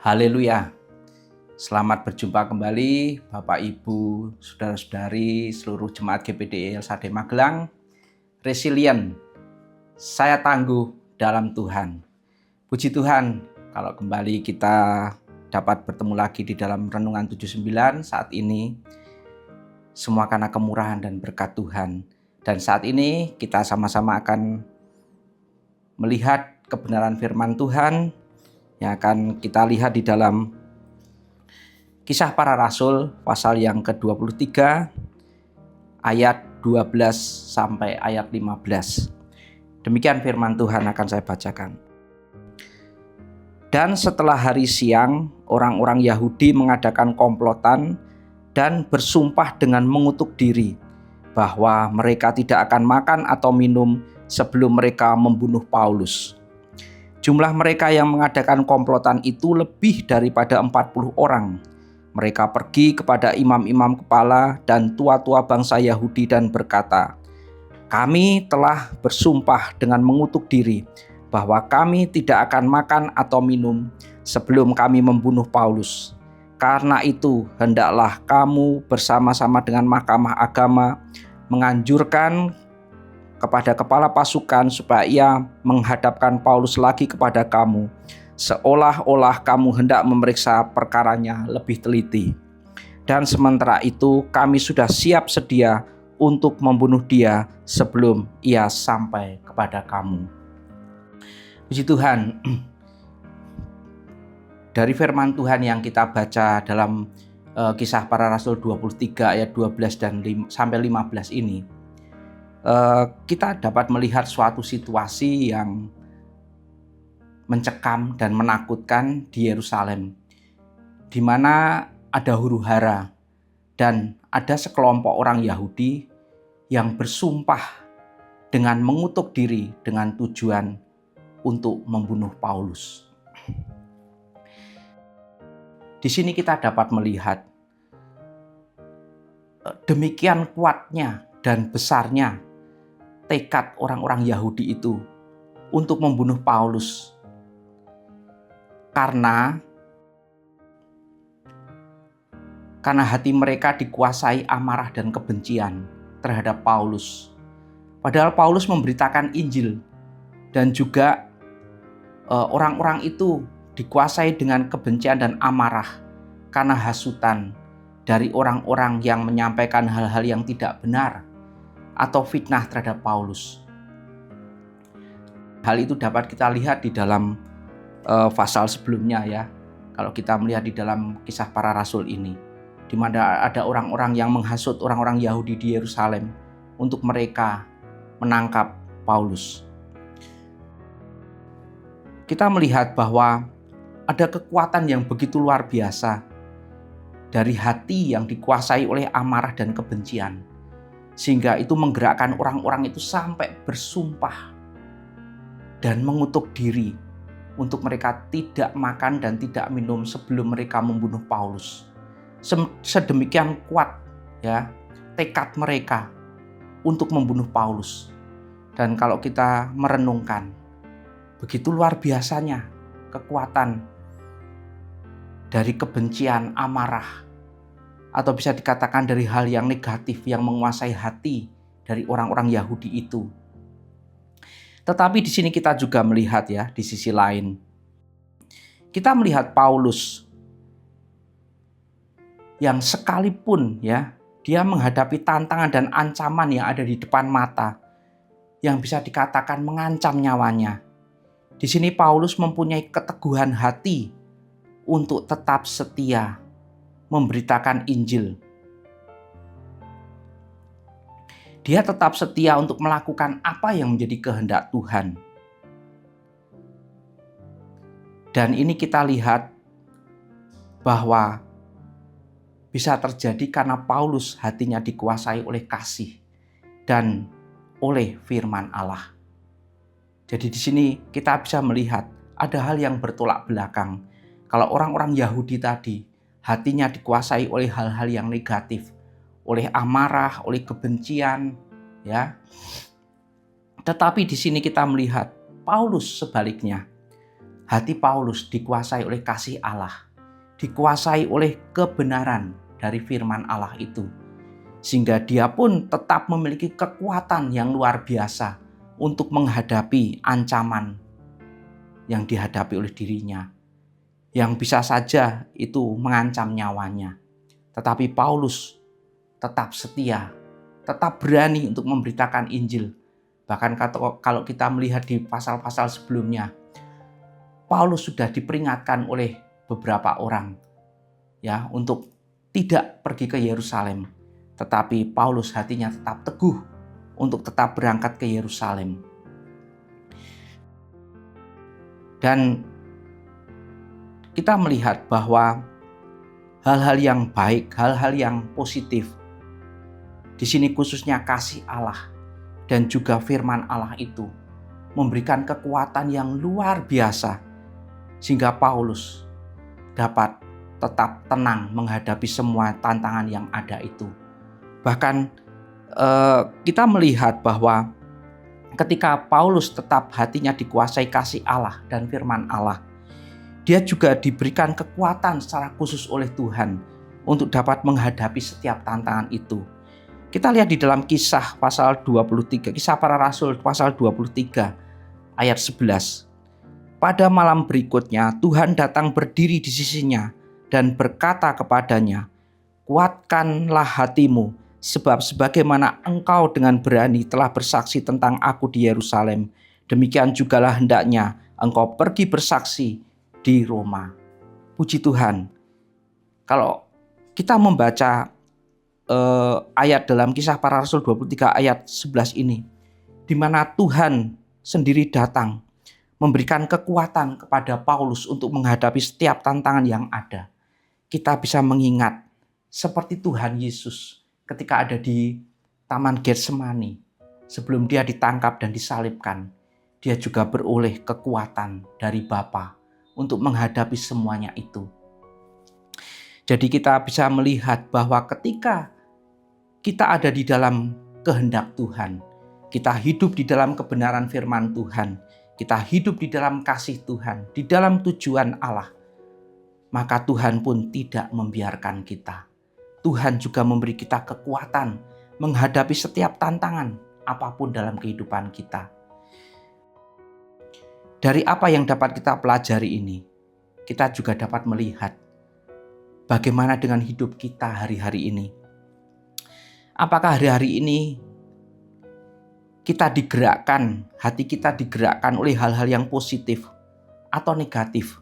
Haleluya. Selamat berjumpa kembali Bapak Ibu, Saudara-saudari, seluruh jemaat GPDI LSAD Magelang. Resilient, saya tangguh dalam Tuhan. Puji Tuhan, kalau kembali kita dapat bertemu lagi di dalam Renungan 79 saat ini. Semua karena kemurahan dan berkat Tuhan. Dan saat ini kita sama-sama akan melihat kebenaran firman Tuhan yang akan kita lihat di dalam Kisah Para Rasul pasal yang ke-23 ayat 12 sampai ayat 15. Demikian firman Tuhan akan saya bacakan. Dan setelah hari siang, orang-orang Yahudi mengadakan komplotan dan bersumpah dengan mengutuk diri bahwa mereka tidak akan makan atau minum sebelum mereka membunuh Paulus. Jumlah mereka yang mengadakan komplotan itu lebih daripada 40 orang. Mereka pergi kepada imam-imam kepala dan tua-tua bangsa Yahudi dan berkata, "Kami telah bersumpah dengan mengutuk diri bahwa kami tidak akan makan atau minum sebelum kami membunuh Paulus. Karena itu, hendaklah kamu bersama-sama dengan Mahkamah Agama menganjurkan kepada kepala pasukan supaya ia menghadapkan Paulus lagi kepada kamu, seolah-olah kamu hendak memeriksa perkaranya lebih teliti. Dan sementara itu kami sudah siap sedia untuk membunuh dia sebelum ia sampai kepada kamu." Puji Tuhan, dari firman Tuhan yang kita baca dalam Kisah Para Rasul 23 ayat 12 dan sampai 15 ini, kita dapat melihat suatu situasi yang mencekam dan menakutkan di Yerusalem, di mana ada huru-hara dan ada sekelompok orang Yahudi yang bersumpah dengan mengutuk diri dengan tujuan untuk membunuh Paulus. Di sini kita dapat melihat demikian kuatnya dan besarnya tekad orang-orang Yahudi itu untuk membunuh Paulus, karena hati mereka dikuasai amarah dan kebencian terhadap Paulus. Padahal Paulus memberitakan Injil, dan juga orang-orang itu dikuasai dengan kebencian dan amarah karena hasutan dari orang-orang yang menyampaikan hal-hal yang tidak benar atau fitnah terhadap Paulus. Hal itu dapat kita lihat di dalam pasal sebelumnya ya. Kalau kita melihat di dalam Kisah Para Rasul ini, di mana ada orang-orang yang menghasut orang-orang Yahudi di Yerusalem untuk mereka menangkap Paulus. Kita melihat bahwa ada kekuatan yang begitu luar biasa dari hati yang dikuasai oleh amarah dan kebencian, sehingga itu menggerakkan orang-orang itu sampai bersumpah dan mengutuk diri untuk mereka tidak makan dan tidak minum sebelum mereka membunuh Paulus. Sedemikian kuat ya tekad mereka untuk membunuh Paulus. Dan kalau kita merenungkan, begitu luar biasanya kekuatan dari kebencian, amarah, atau bisa dikatakan dari hal yang negatif yang menguasai hati dari orang-orang Yahudi itu. Tetapi di sini kita juga melihat ya, di sisi lain, kita melihat Paulus yang sekalipun ya, dia menghadapi tantangan dan ancaman yang ada di depan mata, yang bisa dikatakan mengancam nyawanya. Di sini Paulus mempunyai keteguhan hati untuk tetap setia memberitakan Injil. Dia tetap setia untuk melakukan apa yang menjadi kehendak Tuhan. Dan ini kita lihat bahwa bisa terjadi karena Paulus hatinya dikuasai oleh kasih dan oleh firman Allah. Jadi di sini kita bisa melihat ada hal yang bertolak belakang. Kalau orang-orang Yahudi tadi hatinya dikuasai oleh hal-hal yang negatif, oleh amarah, oleh kebencian, ya. Tetapi di sini kita melihat Paulus sebaliknya hati Paulus dikuasai oleh kasih Allah, dikuasai oleh kebenaran dari firman Allah itu. Sehingga dia pun tetap memiliki kekuatan yang luar biasa untuk menghadapi ancaman yang dihadapi oleh dirinya, yang bisa saja itu mengancam nyawanya. Tetapi Paulus tetap setia, tetap berani untuk memberitakan Injil. Bahkan kalau kita melihat di pasal-pasal sebelumnya, Paulus sudah diperingatkan oleh beberapa orang ya untuk tidak pergi ke Yerusalem. Tetapi Paulus hatinya tetap teguh untuk tetap berangkat ke Yerusalem. Dan kita melihat bahwa hal-hal yang baik, hal-hal yang positif, di sini khususnya kasih Allah dan juga firman Allah itu memberikan kekuatan yang luar biasa sehingga Paulus dapat tetap tenang menghadapi semua tantangan yang ada itu. Bahkan kita melihat bahwa ketika Paulus tetap hatinya dikuasai kasih Allah dan firman Allah, dia juga diberikan kekuatan secara khusus oleh Tuhan untuk dapat menghadapi setiap tantangan itu. Kita lihat di dalam Kisah pasal 23, Kisah Para Rasul pasal 23 ayat 11. Pada malam berikutnya Tuhan datang berdiri di sisinya dan berkata kepadanya, "Kuatkanlah hatimu, sebab sebagaimana engkau dengan berani telah bersaksi tentang aku di Yerusalem, demikian jugalah hendaknya engkau pergi bersaksi di Roma." Puji Tuhan. Kalau kita membaca ayat dalam Kisah Para Rasul 23 ayat 11 ini, di mana Tuhan sendiri datang memberikan kekuatan kepada Paulus untuk menghadapi setiap tantangan yang ada. Kita bisa mengingat seperti Tuhan Yesus ketika ada di Taman Getsemani, sebelum dia ditangkap dan disalibkan, dia juga beroleh kekuatan dari Bapa untuk menghadapi semuanya itu. Jadi kita bisa melihat bahwa ketika kita ada di dalam kehendak Tuhan, kita hidup di dalam kebenaran firman Tuhan, kita hidup di dalam kasih Tuhan, di dalam tujuan Allah, maka Tuhan pun tidak membiarkan kita. Tuhan juga memberi kita kekuatan menghadapi setiap tantangan apapun dalam kehidupan kita. Dari apa yang dapat kita pelajari ini, kita juga dapat melihat bagaimana dengan hidup kita hari-hari ini. Apakah hari-hari ini kita digerakkan, hati kita digerakkan oleh hal-hal yang positif atau negatif?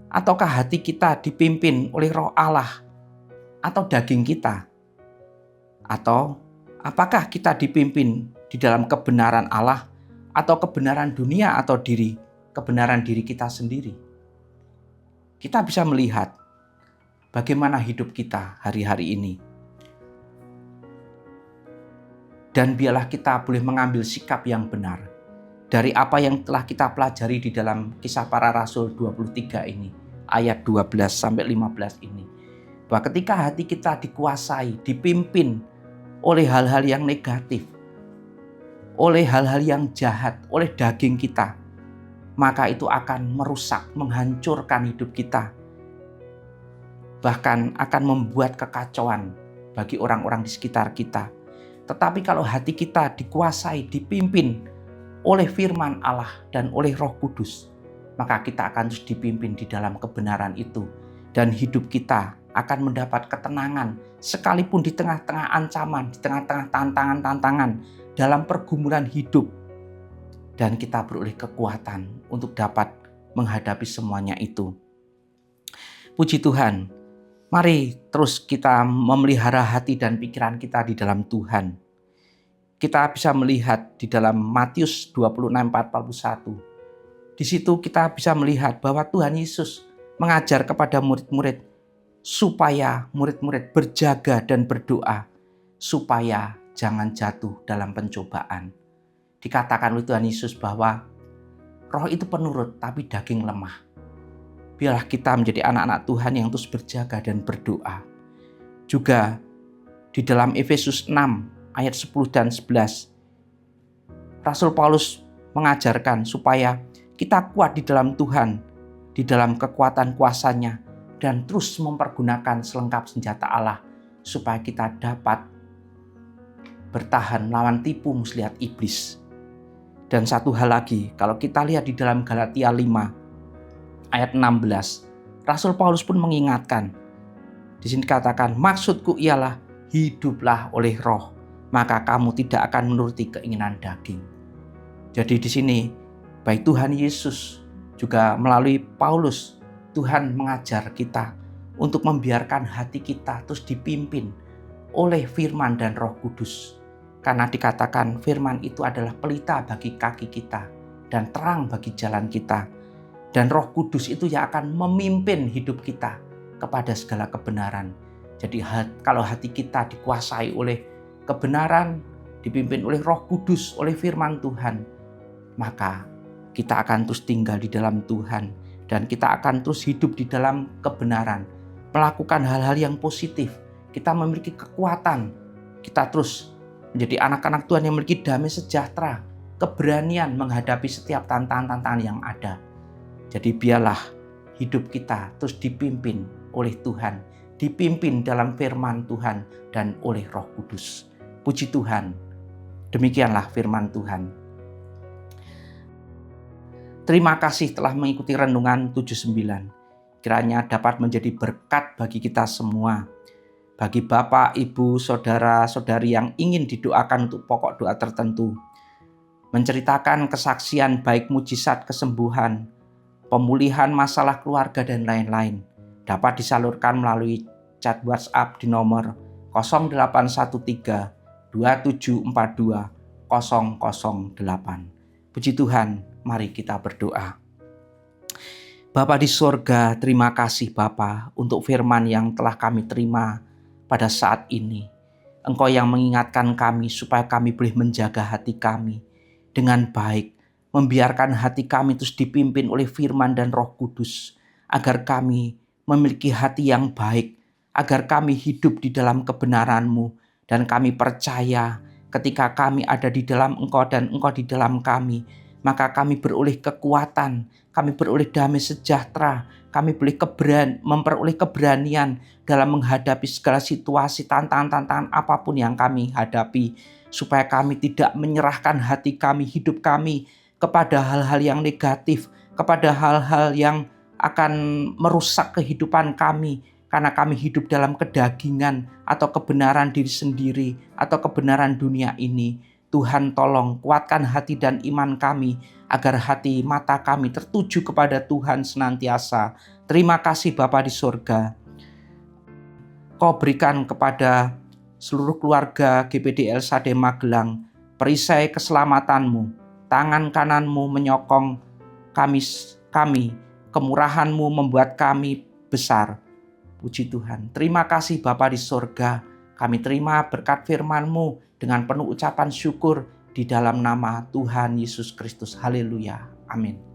Ataukah hati kita dipimpin oleh Roh Allah atau daging kita? Atau apakah kita dipimpin di dalam kebenaran Allah atau kebenaran dunia atau kebenaran diri kita sendiri? Kita bisa melihat bagaimana hidup kita hari-hari ini. Dan biarlah kita boleh mengambil sikap yang benar dari apa yang telah kita pelajari di dalam Kisah Para Rasul 23 ini, ayat 12 sampai 15 ini. Bahwa ketika hati kita dikuasai, dipimpin oleh hal-hal yang negatif, oleh hal-hal yang jahat, oleh daging kita, maka itu akan merusak, menghancurkan hidup kita. Bahkan akan membuat kekacauan bagi orang-orang di sekitar kita. Tetapi kalau hati kita dikuasai, dipimpin oleh firman Allah dan oleh Roh Kudus, maka kita akan terus dipimpin di dalam kebenaran itu. Dan hidup kita akan mendapat ketenangan sekalipun di tengah-tengah ancaman, di tengah-tengah tantangan-tantangan dalam pergumulan hidup. Dan kita beroleh kekuatan untuk dapat menghadapi semuanya itu. Puji Tuhan. Mari terus kita memelihara hati dan pikiran kita di dalam Tuhan. Kita bisa melihat di dalam Matius 26:41. Di situ kita bisa melihat bahwa Tuhan Yesus mengajar kepada murid-murid supaya murid-murid berjaga dan berdoa supaya jangan jatuh dalam pencobaan. Dikatakan oleh Tuhan Yesus bahwa roh itu penurut tapi daging lemah. Biarlah kita menjadi anak-anak Tuhan yang terus berjaga dan berdoa. Juga di dalam Efesus 6 ayat 10 dan 11, Rasul Paulus mengajarkan supaya kita kuat di dalam Tuhan, di dalam kekuatan kuasa-Nya, dan terus mempergunakan selengkap senjata Allah supaya kita dapat bertahan lawan tipu muslihat iblis. Dan satu hal lagi, kalau kita lihat di dalam Galatia 5 ayat 16, Rasul Paulus pun mengingatkan. Di sini dikatakan, maksudku ialah hiduplah oleh roh, maka kamu tidak akan menuruti keinginan daging. Jadi di sini baik Tuhan Yesus juga melalui Paulus, Tuhan mengajar kita untuk membiarkan hati kita terus dipimpin oleh firman dan Roh Kudus. Karena dikatakan firman itu adalah pelita bagi kaki kita dan terang bagi jalan kita. Dan Roh Kudus itu yang akan memimpin hidup kita kepada segala kebenaran. Jadi kalau hati kita dikuasai oleh kebenaran, dipimpin oleh Roh Kudus, oleh firman Tuhan, maka kita akan terus tinggal di dalam Tuhan. Dan kita akan terus hidup di dalam kebenaran, melakukan hal-hal yang positif. Kita memiliki kekuatan, kita terus menjadi anak-anak Tuhan yang memiliki damai sejahtera, keberanian menghadapi setiap tantangan-tantangan yang ada. Jadi biarlah hidup kita terus dipimpin oleh Tuhan, dipimpin dalam firman Tuhan dan oleh Roh Kudus. Puji Tuhan, demikianlah firman Tuhan. Terima kasih telah mengikuti Renungan 79. Kiranya dapat menjadi berkat bagi kita semua. Bagi Bapak, Ibu, Saudara-saudari yang ingin didoakan untuk pokok doa tertentu. Menceritakan kesaksian baik mujizat kesembuhan, pemulihan masalah keluarga dan lain-lain. Dapat disalurkan melalui chat WhatsApp di nomor 0813 2742 008. Puji Tuhan, mari kita berdoa. Bapa di sorga, terima kasih Bapa untuk firman yang telah kami terima pada saat ini. Engkau yang mengingatkan kami supaya kami boleh menjaga hati kami dengan baik, membiarkan hati kami terus dipimpin oleh firman dan Roh Kudus, agar kami memiliki hati yang baik, agar kami hidup di dalam kebenaran-Mu, dan kami percaya ketika kami ada di dalam Engkau dan Engkau di dalam kami, maka kami beroleh kekuatan, kami beroleh damai sejahtera, kami boleh memperoleh keberanian dalam menghadapi segala situasi, tantangan-tantangan apapun yang kami hadapi, supaya kami tidak menyerahkan hati kami, hidup kami kepada hal-hal yang negatif, kepada hal-hal yang akan merusak kehidupan kami, karena kami hidup dalam kedagingan atau kebenaran diri sendiri atau kebenaran dunia ini. Tuhan tolong kuatkan hati dan iman kami agar hati mata kami tertuju kepada Tuhan senantiasa. Terima kasih Bapa di sorga. Kau berikan kepada seluruh keluarga GPD El Shaddai Magelang perisai keselamatanmu, tangan kananmu menyokong kami, kemurahanmu membuat kami besar. Puji Tuhan. Terima kasih Bapa di sorga. Kami terima berkat firman-Mu dengan penuh ucapan syukur di dalam nama Tuhan Yesus Kristus. Haleluya. Amin.